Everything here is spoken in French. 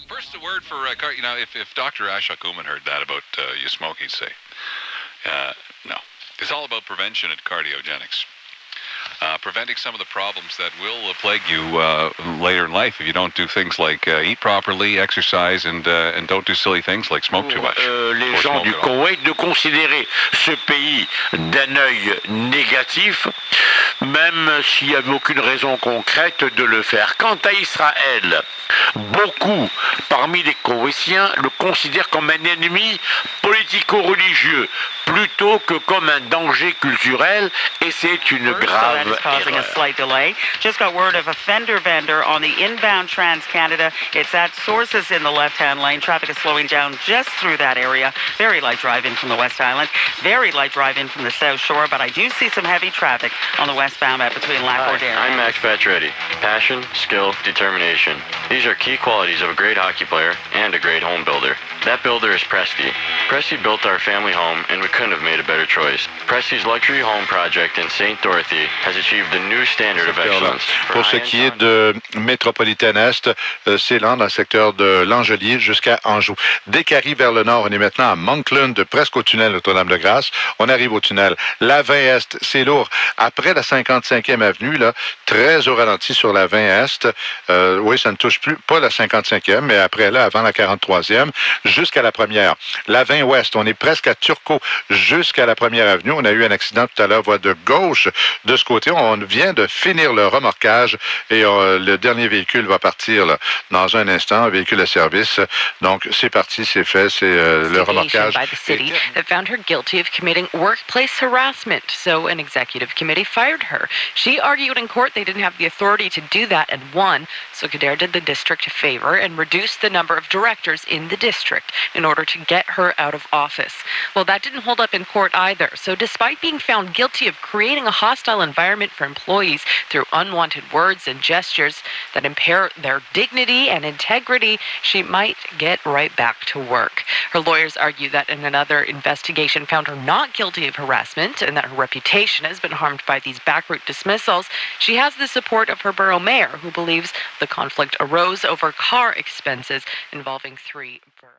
First, a word for if Dr. Ashok Uman heard that about you smoking, say, no. It's all about prevention at Cardiogenics. Preventing some of the problems that will plague you later in life if you don't do things like eat properly, exercise, and don't do silly things like smoke too much. Les gens du Koweït de considérer ce pays d'un œil négatif, même s'il n'y avait aucune raison concrète de le faire. Quant à Israël, beaucoup parmi les Koweïtiens le considèrent comme un ennemi politico-religieux plutôt que comme un danger culturel, et c'est une grave causing a slight delay. Just got word of a fender bender on the inbound Trans-Canada. It's at sources in the left-hand lane. Traffic is slowing down just through that area. Very light drive-in from the West Island. Very light drive-in from the South Shore, but I do see some heavy traffic on the westbound between Lac-Ordere. I'm Max Pacioretty. Passion, skill, determination. These are key qualities of a great hockey player and a great home builder. That builder is Presky. Presky built our family home, and we couldn't have made a better choice. Presky's luxury home project in St. Dorothy has achieved a new standard of excellence. Pour ce qui est de Métropolitaine Est, c'est lent dans le secteur de l'Angelier jusqu'à Anjou. Dès qu'arrive vers le nord, on est maintenant à Monkland, presque au tunnel Notre-Dame-de-Grâce. On arrive au tunnel. La 20 Est, c'est lourd. Après la 55e avenue, là, très au ralenti sur la 20 Est. Oui, ça ne touche plus, pas la 55e, mais après là, avant la 43e, jusqu'à la première. La 20 Ouest, on est presque à Turcot jusqu'à la première avenue. On a eu un accident tout à l'heure, voie de gauche de ce côté. On vient de finir le remorquage et le dernier véhicule va partir là, dans un instant, un véhicule de service. Donc, c'est parti, c'est fait, c'est le remorquage. By the city that found her guilty of committing workplace harassment. So an executive committee fired her. She argued in court they didn't have the authority to do that and won. So Kildare did the district a favor and reduced the number of directors in the district in order to get her out of office. Well, that didn't hold up in court either. So despite being found guilty of creating a hostile environment for employees through unwanted words and gestures that impair their dignity and integrity, she might get right back to work. Her lawyers argue that another investigation found her not guilty of harassment and that her reputation has been harmed by these backroot dismissals. She has the support of her borough mayor, who believes the conflict arose over car expenses involving 3 boroughs.